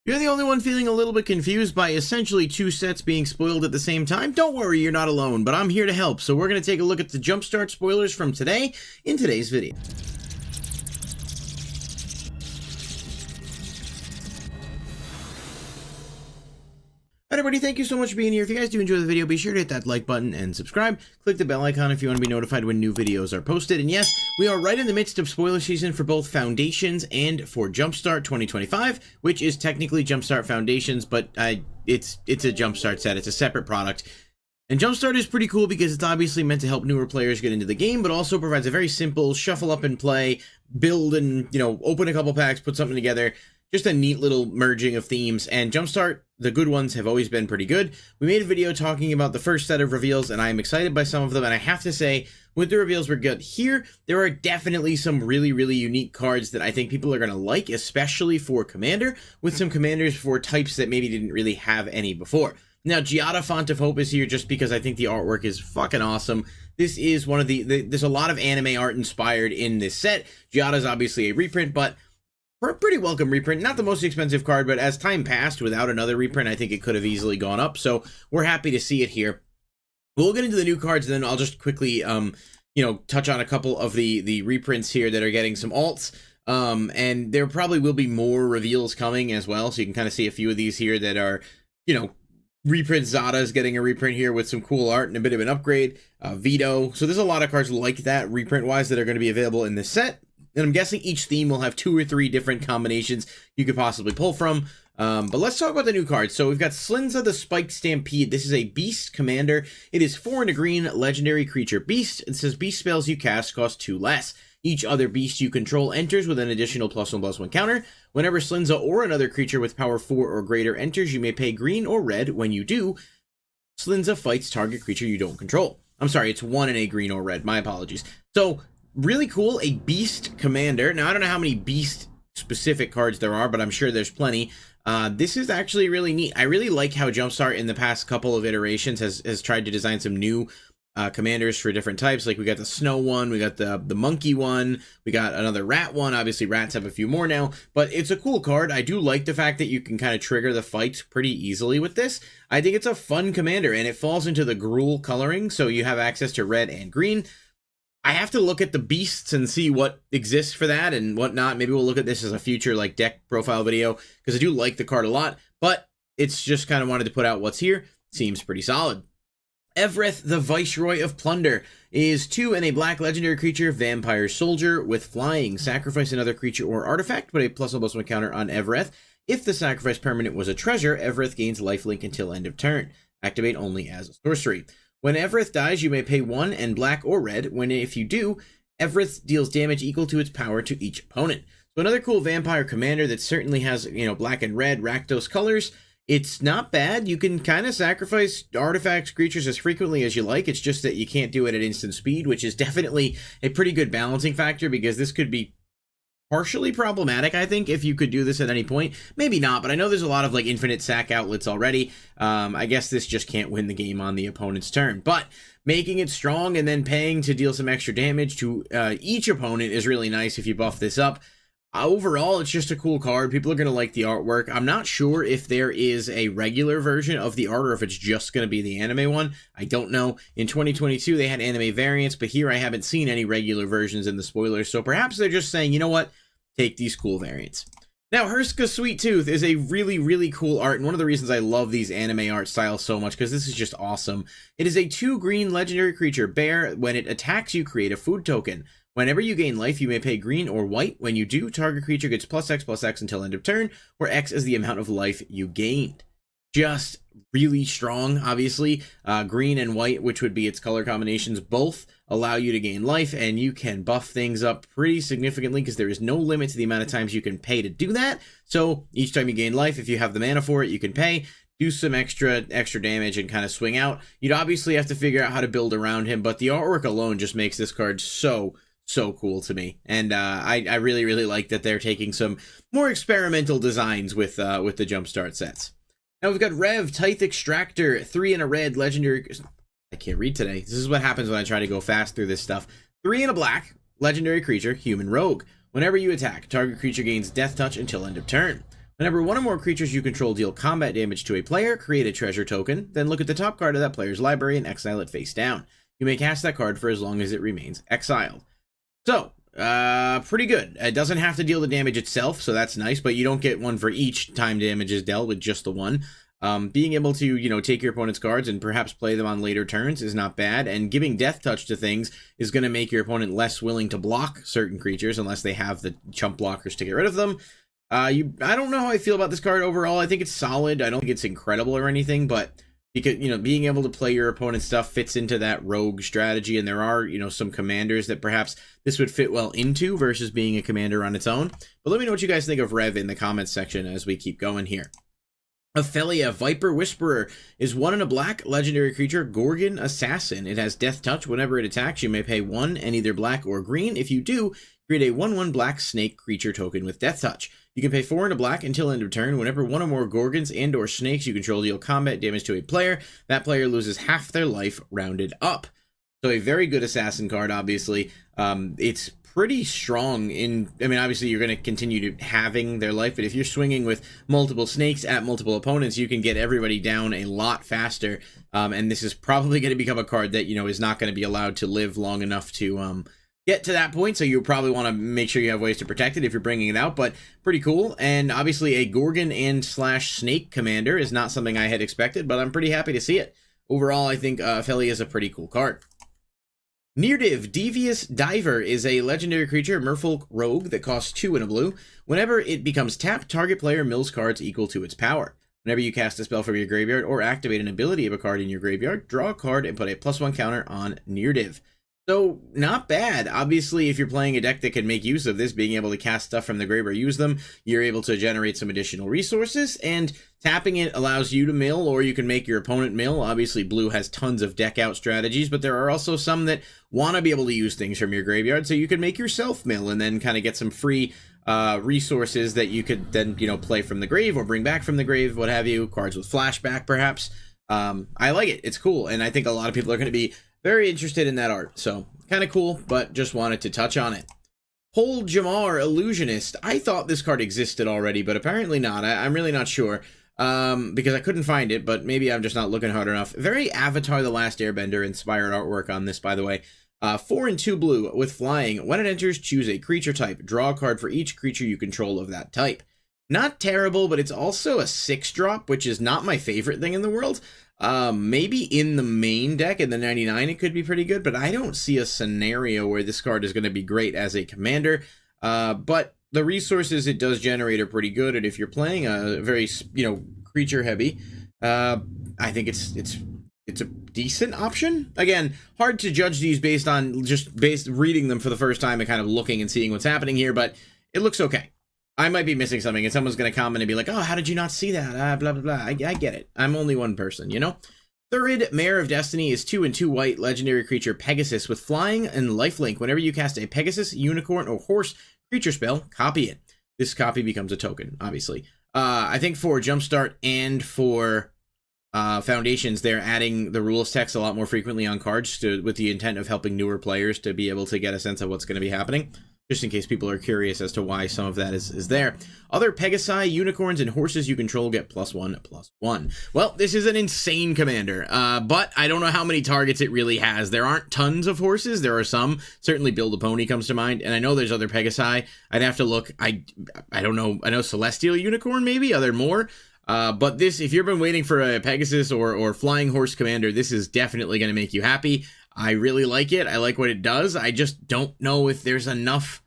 You're the only one feeling a little bit confused by essentially two sets being spoiled at the same time? Don't worry, you're not alone, but I'm here to help. So we're going to take a look at the Jumpstart spoilers from today in today's video. Alright everybody, thank you so much for being here. If you guys do enjoy the video, be sure to hit that like button and subscribe. Click the bell icon if you want to be notified when new videos are posted. And yes, we are right in the midst of spoiler season for both Foundations and for Jumpstart 2025, which is technically Jumpstart Foundations, but it's a Jumpstart set. It's a separate product. And Jumpstart is pretty cool because it's obviously meant to help newer players get into the game, but also provides a very simple shuffle up and play, build and, open a couple packs, put something together. Just a neat little merging of themes, and Jumpstart, the good ones, have always been pretty good. We made a video talking about the first set of reveals, and I am excited by some of them, and I have to say, with the reveals we're good here, there are definitely some really, really unique cards that I think people are going to like, especially for Commander, with some Commanders for types that maybe didn't really have any before. Now, Giada Font of Hope is here just because I think the artwork is fucking awesome. This is one of there's a lot of anime art inspired in this set. Giada's obviously a reprint, but for a pretty welcome reprint. Not the most expensive card, but as time passed without another reprint, I think it could have easily gone up. So we're happy to see it here. We'll get into the new cards, and then I'll just quickly, touch on a couple of the reprints here that are getting some alts. And there probably will be more reveals coming as well. So you can kind of see a few of these here that are, reprint. Zada's getting a reprint here with some cool art and a bit of an upgrade. Vito. So there's a lot of cards like that reprint-wise that are going to be available in this set. And I'm guessing each theme will have 2 or 3 different combinations you could possibly pull from. But let's talk about the new cards. So we've got Slinza the Spiked Stampede. This is a Beast Commander. It is 4 and a green, legendary creature Beast. It says Beast spells you cast cost 2 less. Each other beast you control enters with an additional +1/+1 counter. Whenever Slinza or another creature with power 4 or greater enters, you may pay green or red. When you do, Slinza fights target creature you don't control. I'm sorry, it's 1 and a green or red. My apologies. So really cool, a Beast Commander. Now, I don't know how many Beast specific cards there are, but I'm sure there's plenty. This is actually really neat. I really like how Jumpstart in the past couple of iterations has tried to design some new commanders for different types. Like we got the snow one, we got the monkey one, we got another rat one. Obviously rats have a few more now, but it's a cool card. I do like the fact that you can kind of trigger the fights pretty easily with this. I think it's a fun commander, and it falls into the Gruul coloring, so you have access to red and green. I have to look at the beasts and see what exists for that and whatnot. Maybe we'll look at this as a future deck profile video, because I do like the card a lot, but it's just kind of wanted to put out what's here. Seems pretty solid. Everth, the Viceroy of Plunder, is 2 and a black legendary creature, Vampire Soldier with flying. Sacrifice another creature or artifact, put a +1/+1 counter on Everth. If the sacrifice permanent was a treasure, Everth gains lifelink until end of turn. Activate only as a sorcery. When Everth dies, you may pay 1 and black or red. If you do, Everth deals damage equal to its power to each opponent. So another cool vampire commander that certainly has, black and red Rakdos colors. It's not bad. You can kind of sacrifice artifacts, creatures as frequently as you like. It's just that you can't do it at instant speed, which is definitely a pretty good balancing factor, because this could be partially problematic, I think, if you could do this at any point. Maybe not, but I know there's a lot of infinite sack outlets already. I guess this just can't win the game on the opponent's turn, but making it strong and then paying to deal some extra damage to each opponent is really nice if you buff this up. Overall, it's just a cool card. People are going to like the artwork. I'm not sure if there is a regular version of the art or if it's just going to be the anime one. I don't know. In 2022, they had anime variants, but here I haven't seen any regular versions in the spoilers, so perhaps they're just saying, you know what? Take these cool variants. Now, Herska Sweet Tooth is a really, really cool art, and one of the reasons I love these anime art styles so much, because this is just awesome. It is a 2 green legendary creature, bear. When it attacks you, create a food token. Whenever you gain life, you may pay green or white. When you do, target creature gets +X/+X until end of turn, where X is the amount of life you gained. Just really strong, obviously. Green and white, which would be its color combinations, both allow you to gain life, and you can buff things up pretty significantly because there is no limit to the amount of times you can pay to do that. So each time you gain life, if you have the mana for it, you can pay, do some extra damage, and kind of swing out. You'd obviously have to figure out how to build around him, but the artwork alone just makes this card so cool to me, and I really, really like that they're taking some more experimental designs with the Jumpstart sets. Now we've got Rev Ty Extractor, 3 and a red legendary. I can't read today. This is what happens when I try to go fast through this stuff. 3 and a black legendary creature, human rogue. Whenever you attack, target creature gains death touch until end of turn. Whenever one or more creatures you control deal combat damage to a player, create a treasure token, then look at the top card of that player's library and exile it face down. You may cast that card for as long as it remains exiled. So, pretty good. It doesn't have to deal the damage itself, so that's nice, but you don't get one for each time damage is dealt with just the one. Being able to, you know, take your opponent's cards and perhaps play them on later turns is not bad, and giving Death Touch to things is going to make your opponent less willing to block certain creatures unless they have the chump blockers to get rid of them. I don't know how I feel about this card overall. I think it's solid. I don't think it's incredible or anything, but because, you know, being able to play your opponent's stuff fits into that rogue strategy, and there are, you know, some commanders that perhaps this would fit well into versus being a commander on its own. But let me know what you guys think of Rev in the comments section as we keep going here. Aelia, Viper Whisperer, is 1 and a black legendary creature, Gorgon Assassin. It has Death Touch. Whenever it attacks, you may pay 1 and either black or green. If you do, create a 1/1 black snake creature token with Death Touch. You can pay 4 and a black until end of turn. Whenever one or more Gorgons and or snakes you control deal combat damage to a player, that player loses half their life rounded up. So a very good assassin card, obviously. It's pretty strong in, I mean, obviously you're going to continue to having their life, but if you're swinging with multiple snakes at multiple opponents, you can get everybody down a lot faster. And this is probably going to become a card that, you know, is not going to be allowed to live long enough to, get to that point, so you probably want to make sure you have ways to protect it if you're bringing it out, but pretty cool. And obviously a Gorgon and / snake commander is not something I had expected, but I'm pretty happy to see it. Overall, I think Aelia is a pretty cool card. Neardiv, Devious Diver, is a legendary creature, merfolk rogue, that costs 2 and a blue. Whenever it becomes tapped, target player mills cards equal to its power. Whenever you cast a spell from your graveyard or activate an ability of a card in your graveyard, draw a card and put a +1 counter on Neardiv. So, not bad. Obviously, if you're playing a deck that can make use of this, being able to cast stuff from the grave or use them, you're able to generate some additional resources, and tapping it allows you to mill, or you can make your opponent mill. Obviously, blue has tons of deck out strategies, but there are also some that want to be able to use things from your graveyard, so you can make yourself mill and then kind of get some free resources that you could then, you know, play from the grave or bring back from the grave, what have you. Cards with flashback, perhaps. I like it. It's cool, and I think a lot of people are going to be very interested in that art, so kind of cool, but just wanted to touch on it. Hold Jamar, Illusionist. I thought this card existed already, but apparently not. I'm really not sure, because I couldn't find it, but maybe I'm just not looking hard enough. Very Avatar: The Last Airbender inspired artwork on this, by the way. 4 and 2 blue with flying. When it enters, choose a creature type. Draw a card for each creature you control of that type. Not terrible, but it's also a 6-drop, which is not my favorite thing in the world. Maybe in the main deck, in the 99, it could be pretty good, but I don't see a scenario where this card is going to be great as a commander. But the resources it does generate are pretty good, and if you're playing a very, you know, creature heavy, I think it's a decent option. Again, hard to judge these based on reading them for the first time and kind of looking and seeing what's happening here, but it looks okay. I might be missing something, and someone's going to comment and be like, oh, how did you not see that? Blah, blah, blah. I get it. I'm only one person, you know? Third, Mare of Destiny is 2 and 2 white legendary creature Pegasus with flying and lifelink. Whenever you cast a Pegasus, unicorn, or horse creature spell, copy it. This copy becomes a token, obviously. I think for Jumpstart and for Foundations, they're adding the rules text a lot more frequently on cards with the intent of helping newer players to be able to get a sense of what's going to be happening. Just in case people are curious as to why some of that is there. Other Pegasi, unicorns, and horses you control get +1/+1. Well, this is an insane commander, but I don't know how many targets it really has. There aren't tons of horses. There are some. Certainly Build a Pony comes to mind, and I know there's other Pegasi. I'd have to look. I don't know. I know Celestial Unicorn, maybe. Are there more? But this, if you've been waiting for a Pegasus or Flying Horse Commander, this is definitely going to make you happy. I really like it. I like what it does. I just don't know if there's enough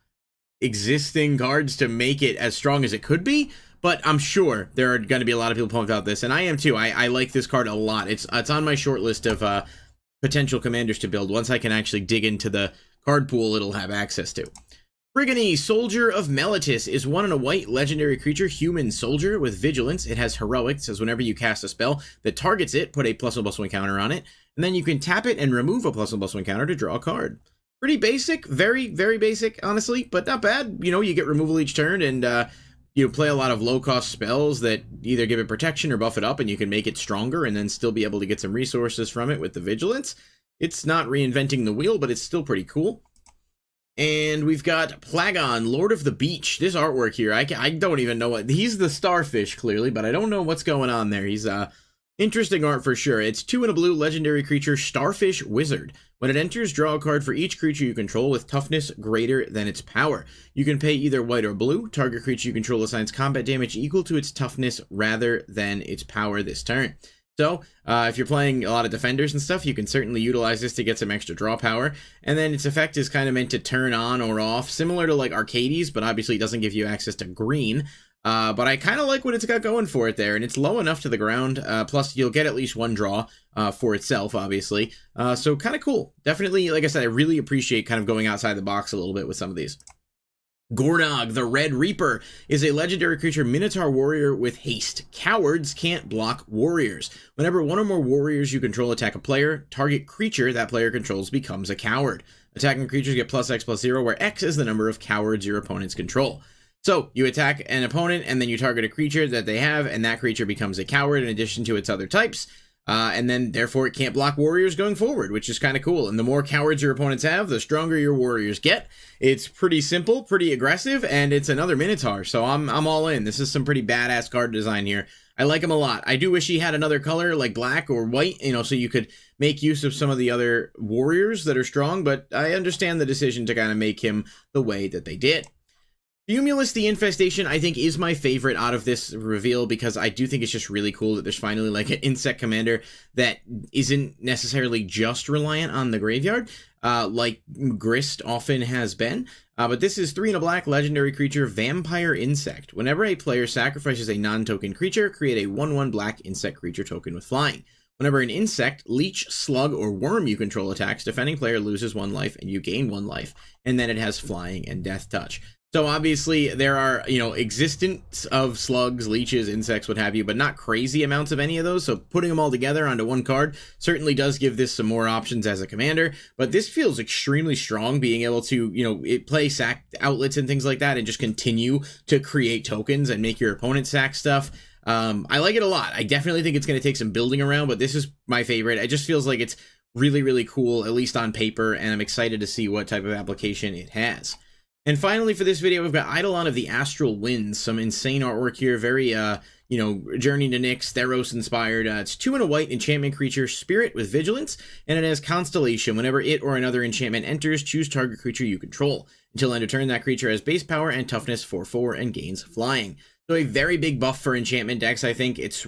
existing cards to make it as strong as it could be, but I'm sure there are going to be a lot of people pumped about this, and I am too. I like this card a lot. It's on my short list of potential commanders to build. Once I can actually dig into the card pool it'll have access to. Brigany, Soldier of Melius, is 1 and a white legendary creature, human soldier with vigilance. It has heroic. It says whenever you cast a spell that targets it, put a +1/+1 counter on it, and then you can tap it and remove a +1/+1 counter to draw a card. Pretty basic, very, very basic, honestly, but not bad. You know, you get removal each turn, and you play a lot of low-cost spells that either give it protection or buff it up, and you can make it stronger and then still be able to get some resources from it with the vigilance. It's not reinventing the wheel, but it's still pretty cool. And we've got Plagon, Lord of the Beach. This artwork here, I don't even know what... He's the starfish, clearly, but I don't know what's going on there. He's, interesting art for sure. It's 2 and a blue legendary creature, Starfish Wizard. When it enters, draw a card for each creature you control with toughness greater than its power. You can pay either white or blue. Target creature you control assigns combat damage equal to its toughness rather than its power this turn. So, if you're playing a lot of defenders and stuff, you can certainly utilize this to get some extra draw power. And then its effect is kind of meant to turn on or off, similar to like Arcades, but obviously it doesn't give you access to green. But I kind of like what it's got going for it there, and it's low enough to the ground, plus you'll get at least 1 draw for itself, obviously. So kind of cool. Definitely, like I said, I really appreciate kind of going outside the box a little bit with some of these. Gornog, the Red Reaper, is a legendary creature Minotaur warrior with haste. Cowards can't block warriors. Whenever 1 or more warriors you control attack a player, target creature that player controls becomes a coward. Attacking creatures get +X/+0, where X is the number of cowards your opponents control. So, you attack an opponent, and then you target a creature that they have, and that creature becomes a coward in addition to its other types. And then, therefore, it can't block warriors going forward, which is kind of cool. And the more cowards your opponents have, the stronger your warriors get. It's pretty simple, pretty aggressive, and it's another Minotaur, so I'm all in. This is some pretty badass card design here. I like him a lot. I do wish he had another color, like black or white, you know, so you could make use of some of the other warriors that are strong, but I understand the decision to kind of make him the way that they did. Cumulus the Infestation, I think, is my favorite out of this reveal because I do think it's just really cool that there's finally like an insect commander that isn't necessarily just reliant on the graveyard, like Grist often has been. But this is 3 and a black legendary creature, Vampire Insect. Whenever a player sacrifices a non-token creature, create a 1/1 black insect creature token with flying. Whenever an insect, leech, slug, or worm you control attacks, defending player loses 1 life and you gain 1 life. And then it has flying and death touch. So obviously there are, you know, existence of slugs, leeches, insects, what have you, but not crazy amounts of any of those. So putting them all together onto 1 card certainly does give this some more options as a commander. But this feels extremely strong, being able to, you know, play sack outlets and things like that and just continue to create tokens and make your opponent sack stuff. I like it a lot. I definitely think it's going to take some building around, but this is my favorite. It just feels like it's really, really cool, at least on paper, and I'm excited to see what type of application it has. And finally, for this video, we've got Idolon of the Astral Winds. Some insane artwork here. Very, you know, Journey to Nyx, Theros inspired. It's 2 and a white enchantment creature, Spirit with Vigilance, and it has Constellation. Whenever it or another enchantment enters, choose target creature you control. Until end of turn, that creature has base power and toughness 4/4 and gains flying. So a very big buff for enchantment decks. I think it's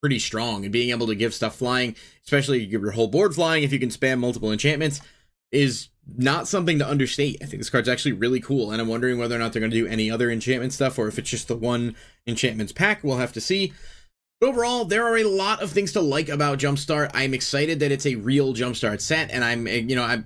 pretty strong, and being able to give stuff flying, especially you give your whole board flying if you can spam multiple enchantments, is not something to understate. I think this card's actually really cool, and I'm wondering whether or not they're going to do any other enchantment stuff, or if it's just the 1 enchantments pack. We'll have to see. But overall, there are a lot of things to like about Jumpstart. I'm excited that it's a real Jumpstart set, and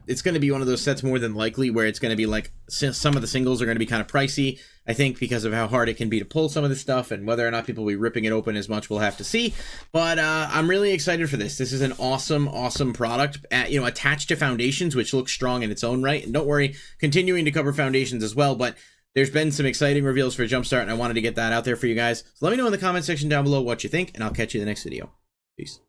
it's going to be one of those sets more than likely where it's going to be like, some of the singles are going to be kind of pricey, I think, because of how hard it can be to pull some of this stuff, and whether or not people will be ripping it open as much, we'll have to see. But I'm really excited for this. This is an awesome, awesome product, you know, attached to Foundations, which looks strong in its own right. And don't worry, continuing to cover Foundations as well, but there's been some exciting reveals for Jumpstart, and I wanted to get that out there for you guys. So let me know in the comment section down below what you think, and I'll catch you in the next video. Peace.